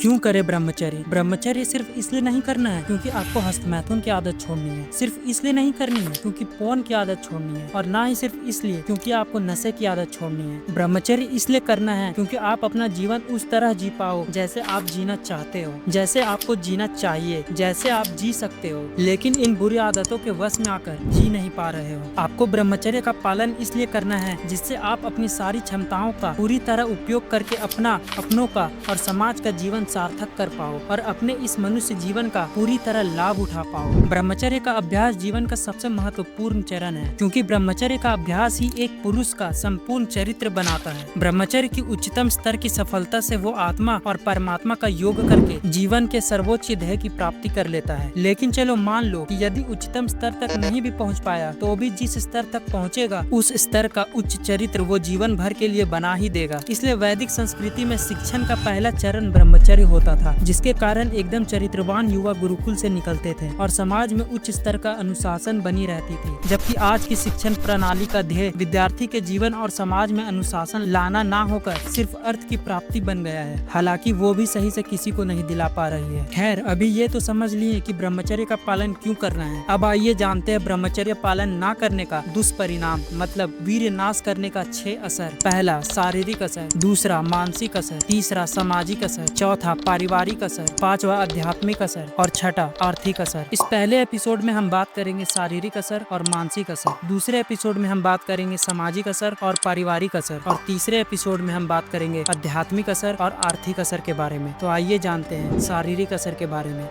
क्यों करे ब्रह्मचर्य? ब्रह्मचर्य सिर्फ इसलिए नहीं करना है क्योंकि आपको हस्तमैथुन की आदत छोड़नी है, सिर्फ इसलिए नहीं करनी है क्योंकि पोर्न की आदत छोड़नी है, और ना ही सिर्फ इसलिए क्योंकि आपको नशे की आदत छोड़नी है। ब्रह्मचर्य इसलिए करना है क्योंकि आप अपना जीवन उस तरह जी पाओ जैसे आप जीना चाहते हो, जैसे आपको जीना चाहिए, जैसे आप जी सकते हो, लेकिन इन बुरी आदतों के वश में आकर जी नहीं पा रहे हो। आपको ब्रह्मचर्य का पालन इसलिए करना है जिससे आप अपनी सारी क्षमताओं का पूरी तरह उपयोग करके अपनों का और समाज का जीवन सार्थक कर पाओ और अपने इस मनुष्य जीवन का पूरी तरह लाभ उठा पाओ। ब्रह्मचर्य का अभ्यास जीवन का सबसे महत्वपूर्ण चरण है क्योंकि ब्रह्मचर्य का अभ्यास ही एक पुरुष का संपूर्ण चरित्र बनाता है। ब्रह्मचर्य की उच्चतम स्तर की सफलता से वो आत्मा और परमात्मा का योग करके जीवन के सर्वोच्च ध्येय की प्राप्ति कर लेता है। लेकिन चलो मान लो कि यदि उच्चतम स्तर तक नहीं भी पहुंच पाया तो भी जिस स्तर तक पहुंचेगा उस स्तर का उच्च चरित्र वो जीवन भर के लिए बना ही देगा। इसलिए वैदिक संस्कृति में शिक्षण का पहला चरण ब्रह्मचर्य होता था, जिसके कारण एकदम चरित्रवान युवा गुरुकुल से निकलते थे और समाज में उच्च स्तर का अनुशासन बनी रहती थी। जबकि आज की शिक्षण प्रणाली का ध्येय विद्यार्थी के जीवन और समाज में अनुशासन लाना ना होकर सिर्फ अर्थ की प्राप्ति बन गया है, हालांकि वो भी सही से किसी को नहीं दिला पा रही है। खैर, अभी ये तो समझ लिए कि ब्रह्मचर्य का पालन क्यों करना है। अब आइए जानते हैं ब्रह्मचर्य पालन ना करने का दुष्परिणाम, मतलब वीर्य नाश करने का 6 असर। पहला, शारीरिक असर। दूसरा, मानसिक असर। तीसरा, सामाजिक असर। चौथा, पारिवारिक असर। पांचवा, आध्यात्मिक असर। और छठा, आर्थिक असर। इस पहले एपिसोड में हम बात करेंगे शारीरिक असर और मानसिक असर। दूसरे एपिसोड में हम बात करेंगे सामाजिक असर और पारिवारिक असर। और तीसरे एपिसोड में हम बात करेंगे आध्यात्मिक असर और आर्थिक असर के बारे में। तो आइए जानते हैं शारीरिक असर के बारे में।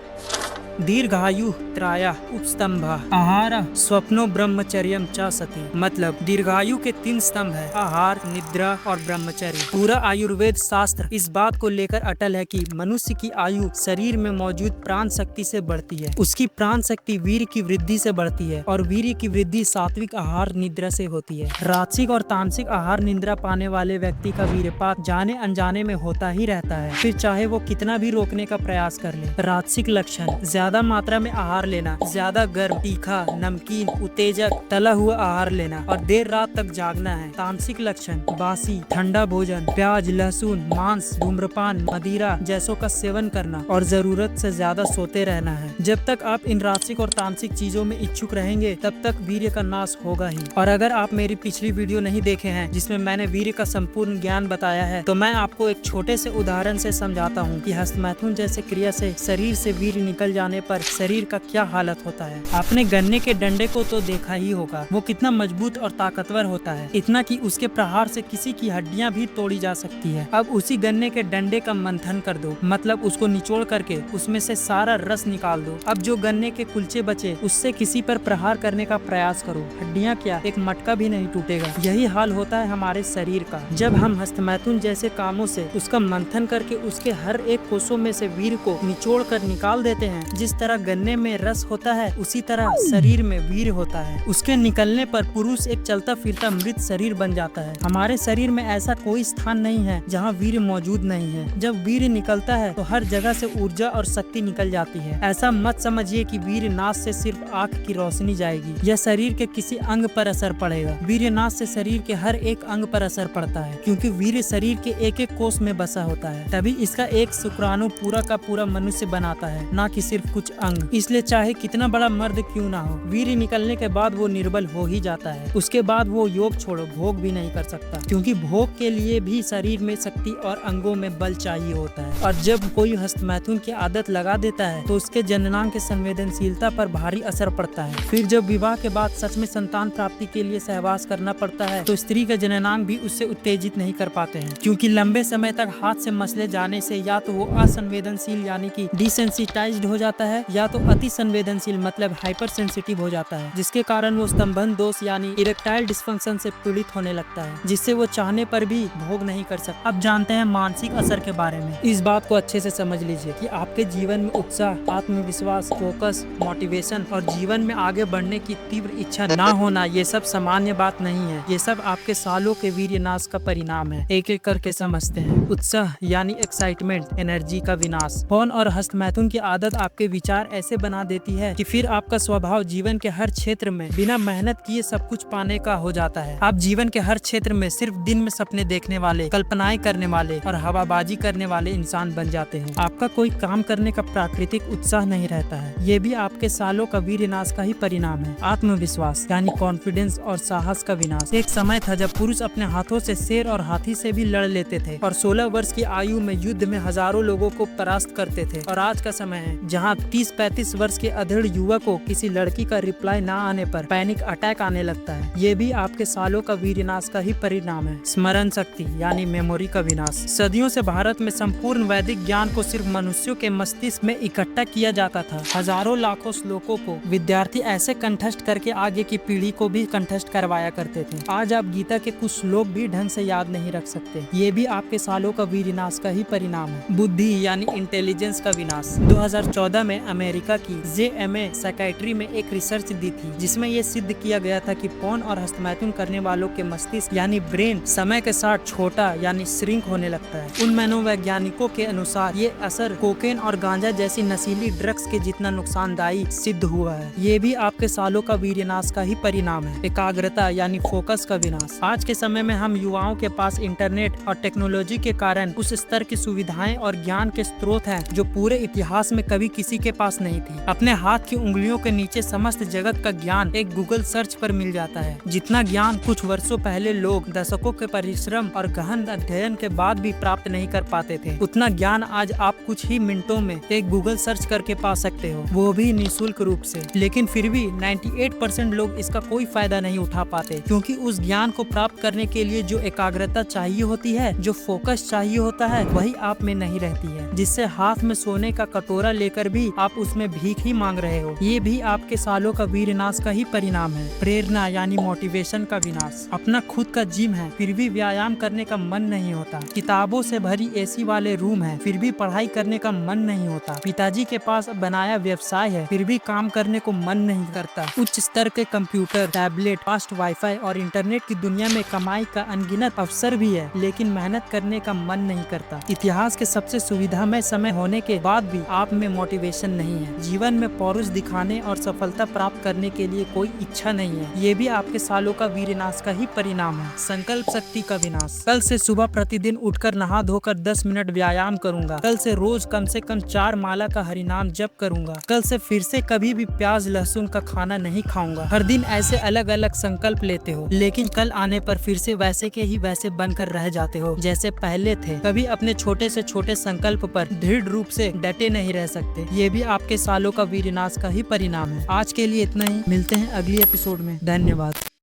दीर्घायु त्राया उपस्तंभा आहार स्वप्नो ब्रह्मचर्यम च सति, मतलब दीर्घायु के 3 स्तंभ है, आहार, निद्रा और ब्रह्मचर्य। पूरा आयुर्वेद शास्त्र इस बात को लेकर अटल है कि मनुष्य की आयु शरीर में मौजूद प्राण शक्ति से बढ़ती है। उसकी प्राण शक्ति वीर्य की वृद्धि से बढ़ती है और वीर्य की वृद्धि सात्विक आहार निद्रा से होती है। राजसिक और तामसिक आहार निद्रा पाने वाले व्यक्ति का वीर्यपात जाने अनजाने में होता ही रहता है, फिर चाहे वो कितना भी रोकने का प्रयास कर ले। राजसिक लक्षण: ज्यादा मात्रा में आहार लेना, ज्यादा गर्म, तीखा, नमकीन, उत्तेजक, तला हुआ आहार लेना और देर रात तक जागना है। तामसिक लक्षण: बासी, ठंडा भोजन, प्याज, लहसुन, मांस, धूम्रपान, मदिरा जैसों का सेवन करना और जरूरत से ज्यादा सोते रहना है। जब तक आप इन राजसिक और तामसिक चीजों में इच्छुक रहेंगे तब तक वीर्य का नाश होगा ही। और अगर आप मेरी पिछली वीडियो नहीं देखे हैं जिसमें मैंने वीर्य का संपूर्ण ज्ञान बताया है, तो मैं आपको एक छोटे से उदाहरण से समझाता हूँ कि हस्तमैथुन जैसे क्रिया से शरीर से वीर्य निकल जाने पर शरीर का क्या हालत होता है। आपने गन्ने के डंडे को तो देखा ही होगा, वो कितना मजबूत और ताकतवर होता है, इतना कि उसके प्रहार से किसी की हड्डियां भी तोड़ी जा सकती है। अब उसी गन्ने के डंडे का मंथन कर दो, मतलब उसको निचोड़ करके उसमें से सारा रस निकाल दो। अब जो गन्ने के कुलचे बचे उससे किसी पर प्रहार करने का प्रयास करो, हड्डियां क्या, एक मटका भी नहीं टूटेगा। यही हाल होता है हमारे शरीर का। जब हम हस्तमैथुन जैसे कामों से उसका मंथन करके उसके हर एक कोषों में से वीर्य को निचोड़ कर निकाल देते हैं, जिस तरह गन्ने में रस होता है उसी तरह शरीर में वीर्य होता है। उसके निकलने पर पुरुष एक चलता फिरता मृत शरीर बन जाता है। हमारे शरीर में ऐसा कोई स्थान नहीं है जहाँ वीर्य मौजूद नहीं है। जब वीर्य निकलता है तो हर जगह से ऊर्जा और शक्ति निकल जाती है। ऐसा मत समझिए कि वीर्य नाश से सिर्फ आँख की रोशनी जाएगी या शरीर के किसी अंग पर असर पड़ेगा। वीर्य नाश से शरीर के हर एक अंग पर असर पड़ता है, क्योंकि वीर्य शरीर के एक एक कोष में बसा होता है। तभी इसका एक शुक्राणु पूरा का पूरा मनुष्य बनाता है, न कि सिर्फ कुछ अंग। इसलिए चाहे कितना बड़ा मर्द क्यों ना हो, वीर्य निकलने के बाद वो निर्बल हो ही जाता है। उसके बाद वो योग छोड़ो भोग भी नहीं कर सकता, क्योंकि भोग के लिए भी शरीर में शक्ति और अंगों में बल चाहिए होता है। और जब कोई हस्तमैथुन की आदत लगा देता है तो उसके जननांग की संवेदनशीलता पर भारी असर पड़ता है। फिर जब विवाह के बाद सच में संतान प्राप्ति के लिए सहवास करना पड़ता है तो स्त्री के जननांग भी उससे उत्तेजित नहीं कर पाते हैं, क्योंकि लंबे समय तक हाथ से मसले जाने से या तो वो असंवेदनशील यानी कि डिसेंसिटाइज्ड हो जाता है या तो अति संवेदनशील मतलब हाइपर सेंसिटिव हो जाता है, जिसके कारण वो स्तंभन दोष यानी इरेक्टाइल डिस्फंक्शन से पीड़ित होने लगता है, जिससे वो चाहने पर भी भोग नहीं कर सकता। अब जानते हैं मानसिक असर के बारे में। इस बात को अच्छे से समझ लीजिए कि आपके जीवन में उत्साह, आत्मविश्वास, फोकस, मोटिवेशन और जीवन में आगे बढ़ने की तीव्र इच्छा ना होना, ये सब सामान्य बात नहीं है। ये सब आपके सालों के वीर्य नाश का परिणाम है। एक एक करके समझते हैं। उत्साह यानी एक्साइटमेंट, एनर्जी का विनाश। फोन और हस्तमैथुन की आदत आपके आपके विचार ऐसे बना देती है कि फिर आपका स्वभाव जीवन के हर क्षेत्र में बिना मेहनत किए सब कुछ पाने का हो जाता है। आप जीवन के हर क्षेत्र में सिर्फ दिन में सपने देखने वाले, कल्पनाएं करने वाले और हवाबाजी करने वाले इंसान बन जाते हैं। आपका कोई काम करने का प्राकृतिक उत्साह नहीं रहता है। ये भी आपके सालों का वीरनाश का ही परिणाम है। आत्मविश्वास यानी कॉन्फिडेंस और साहस का विनाश। एक समय था जब पुरुष अपने हाथों से शेर और हाथी से भी लड़ लेते थे और 16 वर्ष की आयु में युद्ध में हजारों लोगों को परास्त करते थे। और आज का समय है जहां 30-35 वर्ष के अधेड़ युवक को किसी लड़की का रिप्लाई ना आने पर पैनिक अटैक आने लगता है। ये भी आपके सालों का वीरनाश का ही परिणाम है। स्मरण शक्ति यानी मेमोरी का विनाश। सदियों से भारत में संपूर्ण वैदिक ज्ञान को सिर्फ मनुष्यों के मस्तिष्क में इकट्ठा किया जाता था। हजारों लाखों श्लोकों को विद्यार्थी ऐसे कंठस्थ करके आगे की पीढ़ी को भी कंठस्थ करवाया करते थे। आज आप गीता के कुछ श्लोक भी ढंग से याद नहीं रख सकते। ये भी आपके सालों का वीरनाश का ही परिणाम है। बुद्धि यानी इंटेलिजेंस का विनाश। 2014 में अमेरिका की JMA साइकियाट्री में एक रिसर्च दी थी जिसमें ये सिद्ध किया गया था कि पॉर्न और हस्तमैथुन करने वालों के मस्तिष्क यानी ब्रेन समय के साथ छोटा यानी श्रिंक होने लगता है। उन मनोवैज्ञानिकों के अनुसार ये असर कोकेन और गांजा जैसी नशीली ड्रग्स के जितना नुकसानदायी सिद्ध हुआ है। ये भी आपके सालों का वीरनाश का ही परिणाम है। एकाग्रता यानी फोकस का विनाश। आज के समय में हम युवाओं के पास इंटरनेट और टेक्नोलॉजी के कारण उस स्तर की सुविधाएं और ज्ञान के स्रोत हैं जो पूरे इतिहास में कभी किसी के पास नहीं थी। अपने हाथ की उंगलियों के नीचे समस्त जगत का ज्ञान एक गूगल सर्च पर मिल जाता है। जितना ज्ञान कुछ वर्षों पहले लोग दशकों के परिश्रम और गहन अध्ययन के बाद भी प्राप्त नहीं कर पाते थे, उतना ज्ञान आज आप कुछ ही मिनटों में एक गूगल सर्च करके पा सकते हो, वो भी निःशुल्क रूप से। लेकिन फिर भी 98% लोग इसका कोई फायदा नहीं उठा पाते क्योंकि उस ज्ञान को प्राप्त करने के लिए जो एकाग्रता चाहिए होती है, जो फोकस चाहिए होता है, वही आप में नहीं रहती है, जिससे हाथ में सोने का कटोरा लेकर भी आप उसमें भीख ही मांग रहे हो। ये भी आपके सालों का वीरनाश का ही परिणाम है। प्रेरणा यानी मोटिवेशन का विनाश। अपना खुद का जिम है फिर भी व्यायाम करने का मन नहीं होता। किताबों से भरी AC वाले रूम है फिर भी पढ़ाई करने का मन नहीं होता। पिताजी के पास बनाया व्यवसाय है फिर भी काम करने को मन नहीं करता। उच्च स्तर के कंप्यूटर, टैबलेट, फास्ट वाईफाई और इंटरनेट की दुनिया में कमाई का अनगिनत अवसर भी है लेकिन मेहनत करने का मन नहीं करता। इतिहास के सबसे सुविधामय समय होने के बाद भी आप में मोटिवेशन नहीं है। जीवन में पौरुष दिखाने और सफलता प्राप्त करने के लिए कोई इच्छा नहीं है। ये भी आपके सालों का वीरनाश का ही परिणाम है। संकल्प शक्ति का विनाश। कल से सुबह प्रतिदिन उठकर नहा धोकर 10 मिनट व्यायाम करूंगा। कल से रोज कम से कम 4 माला का हरिनाम जप करूंगा। कल से फिर से कभी भी प्याज लहसुन का खाना नहीं खाऊंगा। हर दिन ऐसे अलग अलग संकल्प लेते हो लेकिन कल आने पर फिर से वैसे के ही वैसे बनकर रह जाते हो जैसे पहले थे। कभी अपने छोटे से छोटे संकल्प पर दृढ़ रूप से डटे नहीं रह सकते। ये भी आपके सालों का वीरनाश का ही परिणाम है। आज के लिए इतना ही। मिलते हैं अगली एपिसोड में। धन्यवाद।